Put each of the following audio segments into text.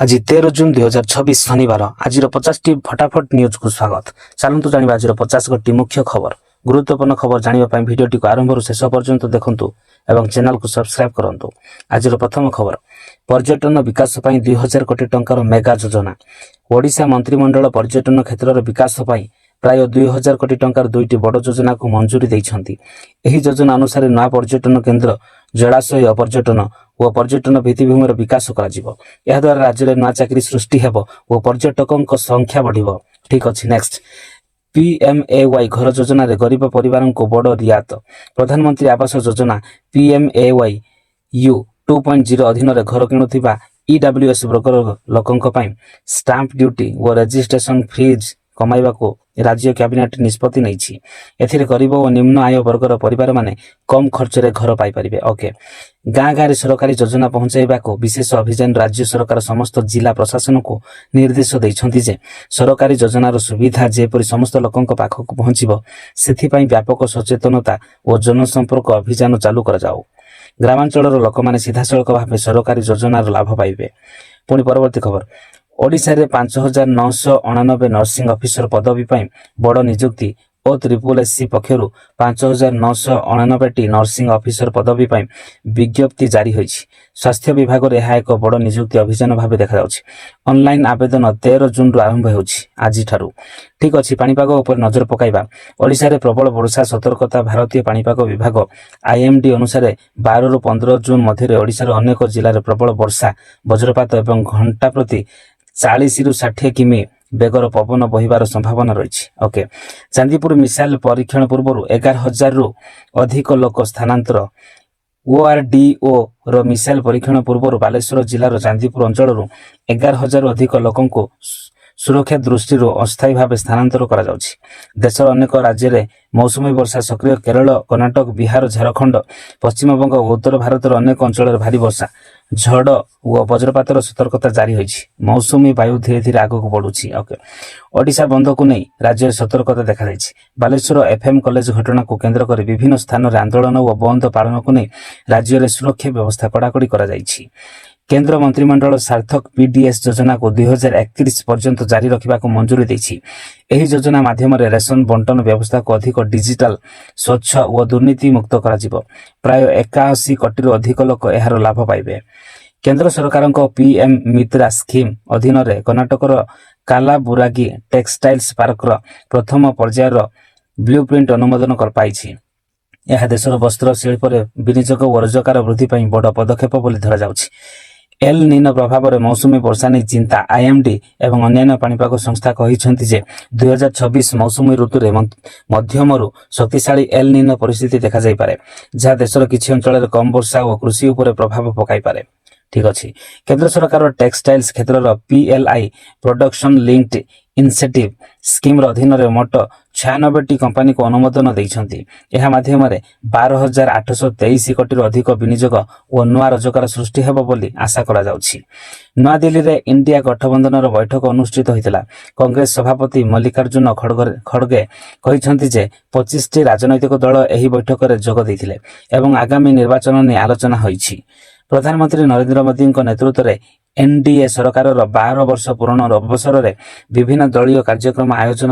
आज 13 जून 2026 शनिवार आज 50 फटाफट न्यूज को स्वागत। चलतु जाना आज 50 गोटी मुख्य खबर। गुरुत्वपूर्ण खबर जानापी भिडियोटी को आरंभ शेष पर्यंत देखंतु एवं चैनल को सब्सक्राइब करंतु। आज प्रथम खबर, पर्यटन विकास पई 2000 कोटी टंकार मेगा योजना। ओडिशा मंत्रिमंडल पर्यटन क्षेत्र विकास पई प्राय 2000 कोटी टंकार दुईटी बड़ योजना को मंजूरी दैछंती। एही योजना अनुसार नया पर्यटन केन्द्र, जलाशय पर्यटन और पर्यटन भित्तिभूमि विकास करा। यह द्वारा राज्य में नया चाकरी सृष्टि हेबो और पर्यटकों संख्या बढ़िबो। ठीक अछि। नेक्स्ट, पीएमएवाई घर योजना रे गरीब परिवार को बड़ रियायत। प्रधानमंत्री आवास योजना पीएमएवाई यू 2.0 अधीन रे घर किणुथिबा ईडब्ल्यूएस ब्रोकर लोकंक पई स्टाम्प ड्यूटी और रजिस्ट्रेशन फीस कमाइबा को राज्य कैबिनेट निष्पत्ति नैछि। एथिरे गरीब और निम्न आय वर्गर परिवार माने कम खर्च रे घर पाई परिबे। ओके, गाँ गाँ सरकारी योजना पहुंचाइबा को विशेष अभियान राज्य सरकार समस्त जिला प्रशासन को निर्देश दैछंती जे सरकारी योजनार सुविधा जेपरि समस्त लोकंक पाखक पहुंचिबो सेथिपई व्यापक सचेतनता और जनसंपर्क अभियान चालू करा जाऊ। ग्रामांचलर लोक माने सीधासळख भावे सरकारी योजनार लाभ पाइबे। पुणी परवर्ती खबर, ओडिशा रे 5989 नर्सिंग ऑफिसर पदवी पई बड़ नियुक्ति और ट्रिपल पक्षरु 5989 नर्सिंग ऑफिसर पदवी पई विज्ञप्ति जारी होइछि। स्वास्थ्य विभाग रे यह एक बड़ नियुक्ति अभियान भाव देखा जाउछि। ऑनलाइन आवेदन 13 जून आरंभ होउछि आज ठारू। ठीक अछि। पाणीपाग उपर नजर पकाइबा। ओडिशा रे प्रबल वर्षा सतर्कता। भारतीय पाणीपाग विभाग आईएमडी अनुसार 12 रु 15 जून मध्य ओडिशा रे अनेक जिल्ला रे प्रबल वर्षा, वज्रपात एवं घंटा प्रति 40 रु 60 किमी बेगर पवन बहिबार संभावना रही। ओके, चांदीपुर मिसाइल परीक्षण पूर्व 11,000 रु अधिक लोक स्थानांतर। ओआरडीओ रो मिसाइल परीक्षण पूर्व बालेश्वर जिलार चांदीपुर अंचल 11,000 अधिक लोकों को सुरक्षा दृष्टि अस्थायी भाव स्थानांतर करा जाउछि। देशर अनेक राज्य में मौसुमी वर्षा सक्रिय। केरल, कर्णाटक, बिहार, झारखंड, पश्चिम बंग और उत्तर भारतर अनेक अंचल भारी वर्षा, झड़ और वज्रपातर सतर्कता जारी होइछि। मौसुमी वायु धीरे धीरे आगक बढ़ुछि। ओके, ओडिशा बंद को नहीं राज्य में सतर्कता देखा जाइछि। बालेश्वर एफएम कॉलेज घटना को केंद्र कर विभिन्न स्थान में आंदोलन और बंद पालन को नहीं राज्य में सुरक्षा व्यवस्था कड़ाकड़ी करा जाइछि। केंद्र मंत्रिमंडल सार्थक पीडीएस योजना को 2031 पर्यंत जारी रखा को मंजूरी देछि। एही योजना माध्यम रेशन बंटन व्यवस्था को अधिक डिजिटल, स्वच्छ और दुर्नीति मुक्त करा। प्राय 81 कोटी अधिक लोक एहार लाभ पाइबे। केंद्र सरकार पीएम मित्रा स्कीम अधीन रे कर्णाटकर कालाबुरागी टेक्सटाइल्स पार्क प्रथम पर्यायर ब्लूप्रिंट अनुमोदन कर पाइछि। यह देशर वस्त्र शिल्प विनियोग और रोजगार वृद्धि पर बड़ पदक्षेप बोली धरा जाउछि। एल निनो प्रभाव में मौसुमी वर्षा नहीं चिंता। आईएमडी एवं अन्य पाणीपाग संस्था कहिसेंति जे 2026 मौसुमी ऋतु रे मध्यम शक्तिशाली एल निनो परिस्थिति देखा जाई पारे, जहाँ देशर किछि अंचल रे कम वर्षा और कृषि उपर प्रभाव पकाई पारे। ठीक अछि। केंद्र सरकार टेक्सटाइल्स क्षेत्र PLI production linked incentive scheme अधीन मोट 96 कंपनी को अनुमोदन देइछंती। यह माध्यम 12,823 कोटी अधिक विनियोग और नया रोजगार सृष्टि हेबो बोली आशा करा जाउछि। नया दिल्ली रे इंडिया गठबंधन बैठक अनुष्ठित होइतिला। कांग्रेस सभापति मल्लिकार्जुन खड़गे कहिसंती जे 25टी राजनैतिक दल एही बैठक रे जोग दैथिले एवं आगामी निर्वाचन ने आलोचना होइछि। प्रधानमंत्री नरेंद्र मोदी नेतृत्व में एनडीए सरकार 12 वर्ष पूर्ण अवसर में विभिन्न दलीय कार्यक्रम आयोजन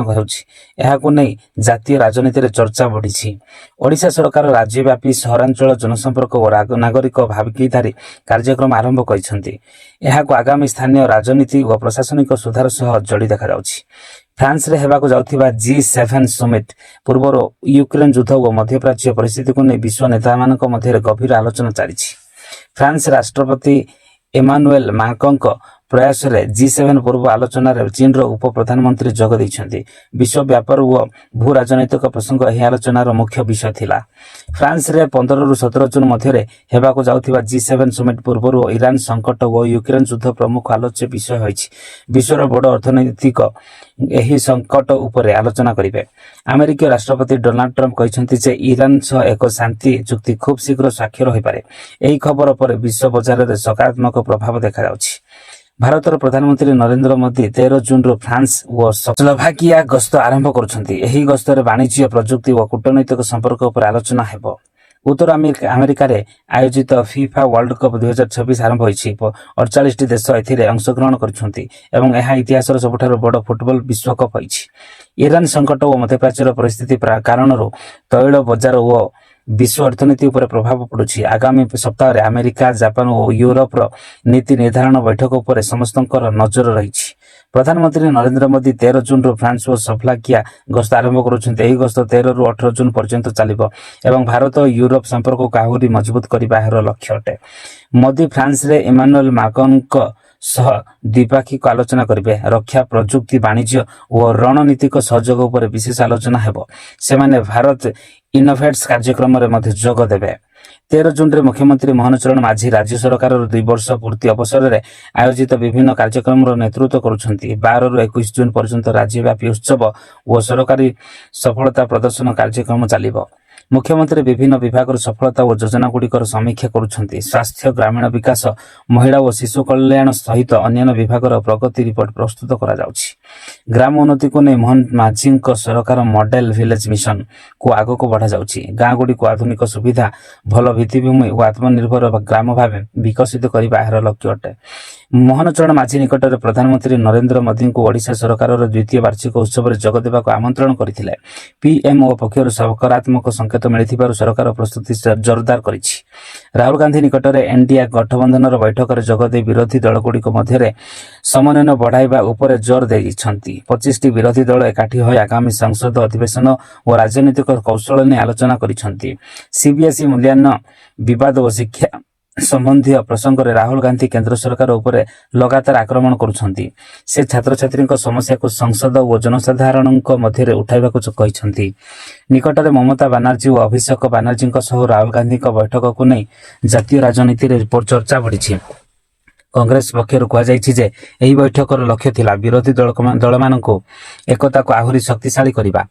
नहीं जातीय राजनीति में चर्चा बढ़ी। ओडिशा सरकार राज्यव्यापी सहरांचल जनसंपर्क और नागरिक भागीदारी कार्यक्रम आरंभ कर आगामी स्थानीय राजनीति और प्रशासनिक सुधार सह जोड़ी देखा जाउछि। फ्रांस रे हेबाकु जाउथिबा G7 समिट पूर्व यूक्रेन युद्ध और मध्यप्राच्य परिस्थिति को नहीं विश्व नेता मानक मध्य गभीर आलोचना चली। फ्रांस राष्ट्रपति इमानुएल मैक्रों प्रयास रे G7 पूर्व आलोचना रे चीन रो उप प्रधानमंत्री जोग दैछंती। विश्व व्यापार और भू राजनैतिक प्रसंग एही आलोचनार मुख्य विषय थिला। फ्रांस रे 15 रु 17 जून मध्य हेबाकु जाउथिबा G7 समिट पूर्व ईरान संकट और यूक्रेन युद्ध प्रमुख आलोच्य विषय होइछि। विश्वर बड़ अर्थनैतिक एही संकट उपरे आलोचना करिवे। अमेरिकी राष्ट्रपति डोनाल्ड ट्रम्प कहिसंती जे ईरान सह एक शांति चुक्ति खूब शीघ्र स्वाक्षर होई पारे। एही खबर पर विश्व बाजार रे सकारात्मक प्रभाव देखा जाउछि। भारतर प्रधानमंत्री नरेंद्र मोदी 13 जून रो फ्रांस और स्लोभाकिया गस्त आरंभ करुछंती। एही गस्तर वाणिज्य, प्रजुक्ति और कूटनैतिक संपर्क पर आलोचना हेबो। उत्तर अमेरिकार आयोजित फिफा वर्ल्ड कप 2026 आरंभ होईछि 48 देश एथिरे अंशग्रहण करुछन्ति एवं एहा इतिहासर सबठारु बड़ फुटबॉल विश्वकप होईछि। ईरान संकट और मध्यप्राच्यर परिस्थिति कारणरू तैल बजार और विश्व अर्थनीति उपर प्रभाव पड़ुछि। आगामी सप्ताह रे अमेरिका, जापान और यूरोप नीति निर्धारण बैठक उपर समस्तंकर नजर रहिछि। प्रधानमंत्री नरेंद्र मोदी 13 जून रो फ्रांस और स्लोवाकिया गस्त आरंभ करुछन्ते। एही गस्त 13 रु 18 जून पर्यंत चलिबो एवं भारत और यूरोप संपर्क को आहुरी मजबूत करिबा हेर लक्ष्य अटे। मोदी फ्रांस रे इमानुएल माक्रोन सह द्विपाक्षिक आलोचना करेंगे। रक्षा, प्रजुक्ति, वाणिज्य और रणनीतिक सहयोग उपर विशेष आलोचना हेबो। सेमाने भारत इनोवेट्स कार्यक्रम रे मध्य जोग देबे। 13 जून रे मुख्यमंत्री मोहन चरण माझी राज्य सरकार 2 वर्ष पूर्ति अवसर रे आयोजित विभिन्न कार्यक्रम नेतृत्व करुछन्ति। 12 रु 21 जून पर्यंत राज्यव्यापी उत्सव और सरकारी सफलता प्रदर्शन कार्यक्रम चलिबो। मुख्यमंत्री विभिन्न विभाग सफलता और योजना गुड़िकर समीक्षा करुछन्ति। स्वास्थ्य, ग्रामीण विकास, महिला और शिशु कल्याण सहित अन्य विभाग प्रगति रिपोर्ट प्रस्तुत करा जाउछि। ग्राम उन्नति को नहीं मोहन माझी सरकार मॉडल विलेज मिशन को आग को बढ़ा जाउछि। गाँ गुड़ी को आधुनिक सुविधा, भल भित्तिभूमि और आत्मनिर्भर ग्राम भाव विकसित करबा हेर लक्ष्य अटे। मोहन चरण माझी निकट में प्रधानमंत्री नरेंद्र मोदी को ओडिशा सरकार द्वितीय वार्षिक उत्सव में जोग देवा आमंत्रण करथिले। पीएमओ पक्षर सकारात्मक संकेत मिलिथिबारु सरकार प्रस्तुति जोरदार करिछि। राहुल गांधी निकट में एनडीए गठबंधन बैठक में जोग दे विरोधी दलगुड़िक मध्य समन्वय बढ़ाइबा उपर जोर देइछन्ति। 25टी विरोधी दल एकाठी होय आगामी संसद अधिवेशन और राजनीतिक कौशल ने आलोचना करिछन्ति। सीबीएसई मूल्यांकन विवाद और शिक्षा संबंधी प्रसंग में राहुल गांधी केंद्र सरकार उपर लगातार आक्रमण करुछन्ति। से छात्र छात्री समस्या को संसद और जनसाधारण मध्य उठाइबा कहिछन्ति। निकट में ममता बनर्जी और अभिषेक बनर्जी सह राहुल गांधी बैठक को नहीं जातीय राजनीति रे चर्चा बढ़ी। कांग्रेस पक्षर कहुଯାଇଛି एही बैठकर लक्ष्य थिला विरोधी दल मानक एकता को आहुरी शक्तिशाली करबा।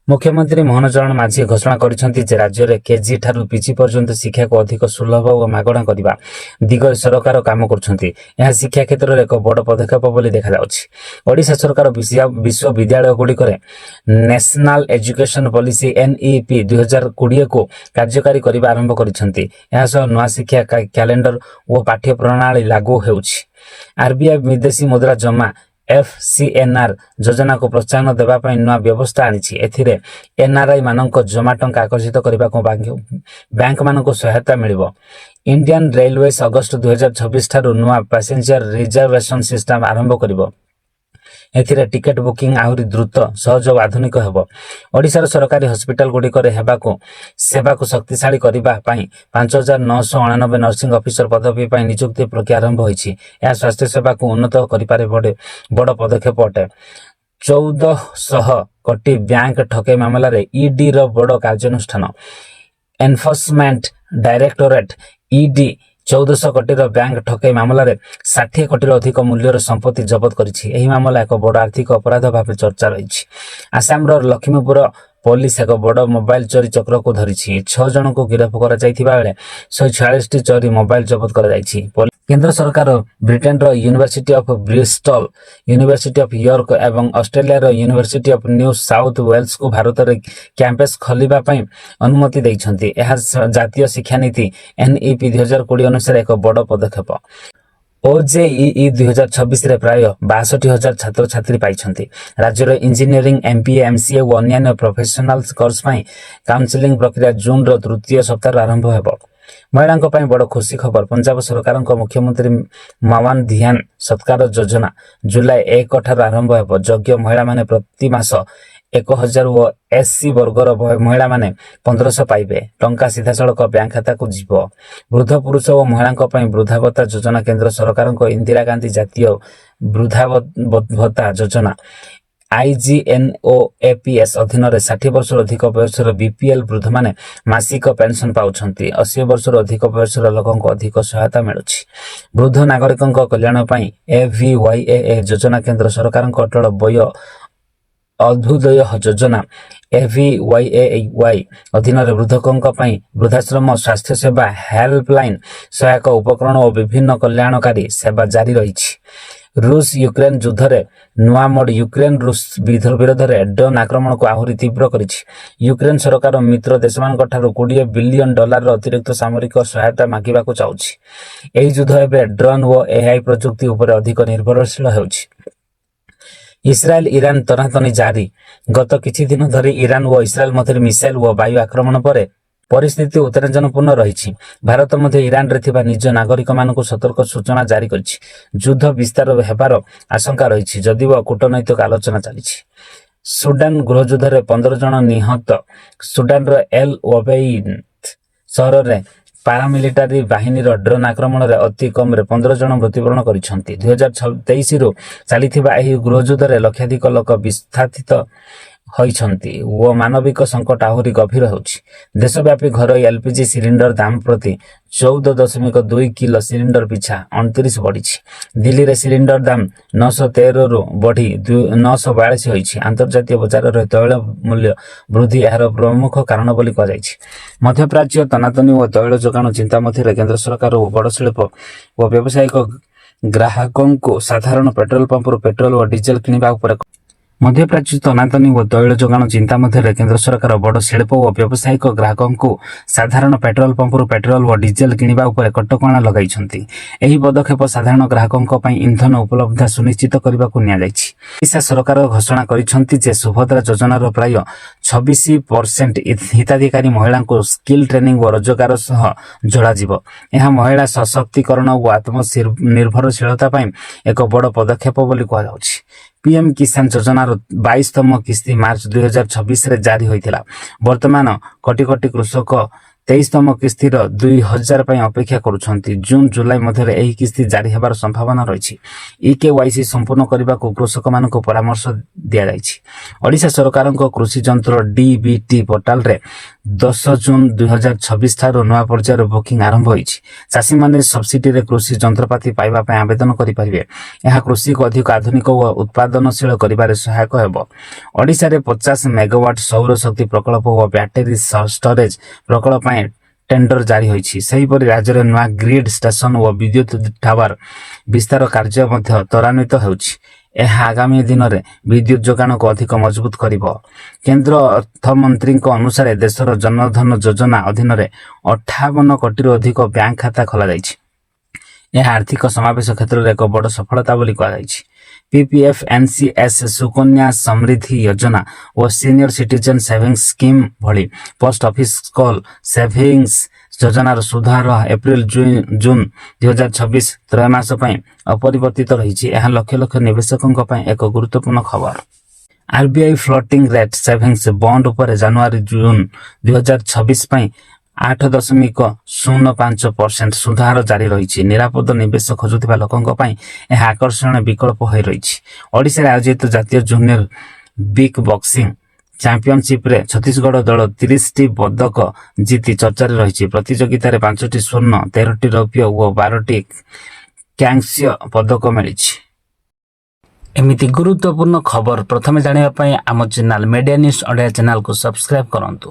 मुख्यमंत्री मोहन चरण माझी घोषणा करिसेंति जे राज्य रे केजी ठारू पीजी पर्यंत शिक्षा को अधिक सुलभ और मागणा करबा दिगरे सरकार काम करछन्ति। यह शिक्षा क्षेत्र रे एक बड़ पदक्षेप बोली देखा जाउछि। ओडिशा सरकार विश्वविद्यालय गुड़िकरे नेशनल एजुकेशन पॉलिसी एनईपी 2020 को कार्यकारी करबा आरंभ करिसेंति। यह सह नवा शिक्षा कैलेंडर और पाठ्य प्रणाली लागू हेउछि। आरबीआई विदेशी मुद्रा जमा FCNR योजना को प्रोत्साहन देवा नुआ व्यवस्था आनी। एथिरे एनआरआई मानक जमा टंका आकर्षित करने को बैंक मानक सहायता मिलिबो। इंडियन रेलवेज अगस्त 2026 ठारू नुआ पैसेंजर रिजर्वेशन सिस्टम आरंभ करिबो। एथिरे टिकेट बुकिंग आहुरी द्रुत, सहज और आधुनिक हेबो। ओडिशार सरकारी हॉस्पिटल गुड़िकर सेवा को शक्तिशाली करबा पई 5989 नर्सिंग ऑफिसर पदवी पई नियुक्ति प्रक्रिया आरंभ होईछि। यह स्वास्थ्य सेवा को उन्नत करिपारे बड़ पदक्षेप अटे। 1400 कोटी बैंक ठके मामला रे ईडी रो बड़ कार्यानुष्ठान। एनफोर्समेंट डायरेक्टोरेट ईडी 1400 कोटीर बैंक ठकई मामला रे 60 कोटीर अधिक मूल्यर संपत्ति जबत करिछि। एही मामला एक बड़ आर्थिक अपराध भाव चर्चा रहिछि। आसाम रो लक्ष्मीपुर पुलिस एक बड़ मोबाइल चोरी चक्र को धरिछि। 6 जन को गिरफ्त करा जायथिबा बेले 146 टी चोरी मोबाइल जबत करा जायछि। केंद्र सरकार ब्रिटेन रो university of Bristol, university of York एवं ऑस्ट्रेलिया रो university of New South Wales को भारत रे कैंपस खोलिबा पई अनुमति दैछन्ति। यह जातीय शिक्षा नीति एनईपी 2020 अनुसार एक बड़ पदक्षेप। ओजेईई 2026 रे प्राय 62,000 छात्र छात्री पाइछन्ति। राज्य इंजीनियरिंग, एमपीए, एमसीए और अन्य प्रोफेशनल कोर्स पई काउंसलिंग प्रक्रिया जून रो तृतीय सप्ताह आरंभ हेबो। महिलांको पई बड़ खुशी खबर। पंजाब सरकार मुख्यमंत्री मावान ध्यान सत्कार योजना जुलाई 1 ठार आरंभ हेबो। योग्य महिला माने प्रति मास 1000 और एससी वर्गर महिला माने 1500 पाइबे। टंका सीधा सड़क बैंक खाता को जीवो। वृद्ध पुरुष और महिलांको पई वृद्धा भत्ता योजना केंद्र सरकार इंदिरा गांधी जातीय वृद्धा भत्ता योजना IGNOAPS अधीन 60 वर्ष अधिक बयसर बीपीएल वृद्ध माने मासिक पेंशन पाउछन्ति। 80 वर्ष अधिक बयसर लोकन को अधिक सहायता मिलुछि। वृद्ध नागरिकन कल्याण पई AVYAA योजना केंद्र सरकार अटल वय अभ्युदय योजना AVYAY अधीन वृद्धकों वृद्धाश्रम, स्वास्थ्य सेवा, हेल्पलाइन, सहायक उपकरण और विभिन्न कल्याणकारी सेवा जारी रही। ରୁଷ ୟୁକ୍ରେନ ଯୁଦ୍ଧରେ ନୂଆ ମୋଡ ୟୁକ୍ରେନ ରୁଷ ବିରୋଧରେ ଡ୍ରୋନ୍ ଆକ୍ରମଣକୁ ଆହୁରି ତୀବ୍ର କରିଛି। ୟୁକ୍ରେନ ସରକାର ମିତ୍ର ଦେଶମାନଙ୍କଠାରୁ $20 ବିଲିୟନ ଅତିରିକ୍ତ ସାମରିକ ସହାୟତା ମାଗିବାକୁ ଚାହୁଁଛି। ଏହି ଯୁଦ୍ଧ ଏବେ ଡ୍ରୋନ୍ ଓ AI ପ୍ରଯୁକ୍ତି ଉପରେ ଅଧିକ ନିର୍ଭରଶୀଳ ହେଉଛି। ଇସ୍ରାଏଲ ଇରାନ ତନାତନି ଜାରି। ଗତ କିଛି ଦିନ ଧରି ଇରାନ ଓ ଇସ୍ରାଏଲ ମଧ୍ୟରେ ମିସାଇଲ ଓ ବାୟୁ ଆକ୍ରମଣ ପରେ ପରିସ୍ଥିତି ଉତ୍ତେଜନାପୂର୍ଣ୍ଣ ରହିଛି। ଭାରତ ମଧ୍ୟ ଇରାନରେ ଥିବା ନିଜ ନାଗରିକମାନଙ୍କୁ ସତର୍କ ସୂଚନା ଜାରି କରିଛି। ଯୁଦ୍ଧ ବିସ୍ତାର ହେବାର ଆଶଙ୍କା ରହିଛି ଯଦିଓ କୂଟନୈତିକ ଆଲୋଚନା ଚାଲିଛି। ସୁଡାନ ଗୃହଯୁଦ୍ଧରେ 15 ଜଣ ନିହତ। ସୁଡାନର ଏଲ ଓବେଇଦ୍ ସହରରେ ପାରାମିଲିଟାରୀ ବାହିନୀର ଡ୍ରୋନ୍ ଆକ୍ରମଣରେ ଅତି କମ୍ରେ 15 ଜଣ ମୃତ୍ୟୁବରଣ କରିଛନ୍ତି। 2023ରୁ ଚାଲିଥିବା ଏହି ଗୃହଯୁଦ୍ଧରେ ଲକ୍ଷାଧିକ ଲୋକ ବିସ୍ଥାପିତ ହୋଇଛନ୍ତି ଓ ମାନବିକ ସଙ୍କଟ ଆହୁରି ଗଭୀର ହେଉଛି। ଦେଶବ୍ୟାପୀ ଘରୋଇ ଏଲପିଜି ସିଲିଣ୍ଡର ଦାମ ପ୍ରତି 14.2 କିଲୋ ସିଲିଣ୍ଡର ପିଛା 29 ବଢ଼ିଛି। ଦିଲ୍ଲୀରେ ସିଲିଣ୍ଡର ଦାମ 913ରୁ ବଢ଼ି 942 ହୋଇଛି। ଆନ୍ତର୍ଜାତୀୟ ବଜାରରେ ତୈଳ ମୂଲ୍ୟ ବୃଦ୍ଧି ଏହାର ପ୍ରମୁଖ କାରଣ ବୋଲି କୁହାଯାଇଛି। ମଧ୍ୟପ୍ରାଚ୍ୟ ତନାତନି ଓ ତୈଳ ଯୋଗାଣ ଚିନ୍ତା ମଧ୍ୟରେ କେନ୍ଦ୍ର ସରକାର ଓ ବଡ଼ ଶିଳ୍ପ ଓ ବ୍ୟବସାୟିକ ଗ୍ରାହକଙ୍କୁ ସାଧାରଣ ପେଟ୍ରୋଲ ପମ୍ପରୁ ପେଟ୍ରୋଲ ଓ ଡିଜେଲ କିଣିବା ଉପରେ ମଧ୍ୟପ୍ରାଚ୍ୟ ତନାତନି ଓ ତୈଳ ଯୋଗାଣ ଚିନ୍ତା ମଧ୍ୟରେ କେନ୍ଦ୍ର ସରକାର ବଡ଼ ଶିଳ୍ପ ଓ ବ୍ୟବସାୟିକ ଗ୍ରାହକଙ୍କୁ ସାଧାରଣ ପେଟ୍ରୋଲ ପମ୍ପରୁ ପେଟ୍ରୋଲ ଓ ଡିଜେଲ କିଣିବା ଉପରେ କଟକଣା ଲଗାଇଛନ୍ତି। ଏହି ପଦକ୍ଷେପ ସାଧାରଣ ଗ୍ରାହକଙ୍କ ପାଇଁ ଇନ୍ଧନ ଉପଲବ୍ଧତା ସୁନିଶ୍ଚିତ କରିବାକୁ ନିଆଯାଇଛି। ଓଡ଼ିଶା ସରକାର ଘୋଷଣା କରିଛନ୍ତି ଯେ ସୁଭଦ୍ରା ଯୋଜନାର ପ୍ରାୟ 26% ହିତାଧିକାରୀ ମହିଳାଙ୍କୁ ସ୍କିଲ୍ ଟ୍ରେନିଂ ଓ ରୋଜଗାର ସହ ଯୋଡ଼ାଯିବ। ଏହା ମହିଳା ସଶକ୍ତିକରଣ ଓ ଆତ୍ମନିର୍ଭରଶୀଳତା ପାଇଁ ଏକ ବଡ଼ ପଦକ୍ଷେପ ବୋଲି କୁହାଯାଉଛି। ପିଏମ୍ କିଷାନ ଯୋଜନାର 22ତମ କିସ୍ତି ମାର୍ଚ୍ଚ 2026ରେ ଜାରି ହୋଇଥିଲା। ବର୍ତ୍ତମାନ କୋଟି କୋଟି କୃଷକ 23ତମ କିସ୍ତିର 2000 ପାଇଁ ଅପେକ୍ଷା କରୁଛନ୍ତି। ଜୁନ ଜୁଲାଇ ମଧ୍ୟରେ ଏହି କିସ୍ତି ଜାରି ହେବାର ସମ୍ଭାବନା ରହିଛି। EKYC ସମ୍ପୂର୍ଣ୍ଣ କରିବାକୁ କୃଷକମାନଙ୍କୁ ପରାମର୍ଶ ଦିଆଯାଇଛି। ଓଡ଼ିଶା ସରକାରଙ୍କ କୃଷି ଯନ୍ତ୍ର DBT ପୋର୍ଟାଲରେ 10 ଜୁନ 2026 ଠାରୁ ନୂଆ ପର୍ଯ୍ୟାୟର ବୁକିଂ ଆରମ୍ଭ ହୋଇଛି। ଚାଷୀମାନେ ସବସିଡିରେ କୃଷି ଯନ୍ତ୍ରପାତି ପାଇବା ପାଇଁ ଆବେଦନ କରିପାରିବେ। ଏହା କୃଷିକୁ ଅଧିକ ଆଧୁନିକ ଓ ଉତ୍ପାଦନଶୀଳ କରିବାରେ ସହାୟକ ହେବ। ଓଡ଼ିଶାରେ 50 ମେଗାୱାଟ ସୌର ଶକ୍ତି ପ୍ରକଳ୍ପ ଓ ବ୍ୟାଟେରୀ ଷ୍ଟୋରେଜ ପ୍ରକଳ୍ପ ପାଇଁ ଟେଣ୍ଡର ଜାରି ହୋଇଛି। ସେହିପରି ରାଜ୍ୟରେ ନୂଆ ଗ୍ରିଡ୍ ଷ୍ଟେସନ ଓ ବିଦ୍ୟୁତ ଟାୱାର ବିସ୍ତାର କାର୍ଯ୍ୟ ମଧ୍ୟ ତ୍ୱରାନ୍ୱିତ ହେଉଛି। ଏହା ଆଗାମୀ ଦିନରେ ବିଦ୍ୟୁତ ଯୋଗାଣକୁ ଅଧିକ ମଜବୁତ କରିବ। କେନ୍ଦ୍ର ଅର୍ଥମନ୍ତ୍ରୀଙ୍କ ଅନୁସାରେ ଦେଶର ଜନଧନ ଯୋଜନା ଅଧୀନରେ 58 କୋଟିରୁ ଅଧିକ ବ୍ୟାଙ୍କ ଖାତା ଖୋଲାଯାଇଛି। ଏହା ଆର୍ଥିକ ସମାବେଶ କ୍ଷେତ୍ରରେ ଏକ ବଡ଼ ସଫଳତା ବୋଲି କୁହାଯାଇଛି। PPF, NCS, ସୁକନ୍ୟା ସମୃଦ୍ଧି ଯୋଜନା ଓ ସିନିୟର ସିଟିଜେନ ସେଭିଂସ ସ୍କିମ୍ ଭଳି ପୋଷ୍ଟ ଅଫିସ କଲ ସେଭିଂସ ଯୋଜନାର ସୁଧହାର ଏପ୍ରିଲ ଜୁନ 2026 ତ୍ରୟମାସ ପାଇଁ ଅପରିବର୍ତ୍ତିତ ରହିଛି। ଏହା ଲକ୍ଷ ଲକ୍ଷ ନିବେଶକଙ୍କ ପାଇଁ ଏକ ଗୁରୁତ୍ୱପୂର୍ଣ୍ଣ ଖବର। RBI floating rate savings bond ଉପରେ ଜାନୁଆରୀ ଜୁନ 2026 ପାଇଁ 8.05% ସୁଧହାର ଜାରି ରହିଛି। ନିରାପଦ ନିବେଶ ଖୋଜୁଥିବା ଲୋକଙ୍କ ପାଇଁ ଏହା ଆକର୍ଷଣୀୟ ବିକଳ୍ପ ହୋଇ ରହିଛି। ଓଡ଼ିଶାରେ ଆୟୋଜିତ ଜାତୀୟ ଜୁନିୟର ବିକ୍ ବକ୍ସିଂ ଚାମ୍ପିୟନସିପ୍ରେ ଛତିଶଗଡ଼ ଦଳ 30ଟି ପଦକ ଜିତି ଚର୍ଚ୍ଚାରେ ରହିଛି। ପ୍ରତିଯୋଗିତାରେ 5ଟି ସ୍ୱର୍ଣ୍ଣ, 13ଟି ରୌପ୍ୟ ଓ 12ଟି କାଂସ୍ୟ ପଦକ ମିଳିଛି। ଏମିତି ଗୁରୁତ୍ୱପୂର୍ଣ୍ଣ ଖବର ପ୍ରଥମେ ଜାଣିବା ପାଇଁ ଆମ ଚ୍ୟାନେଲ ମିଡିଆ ନ୍ୟୁଜ୍ ଓଡ଼ିଆ ଚ୍ୟାନେଲକୁ ସବସ୍କ୍ରାଇବ କରନ୍ତୁ।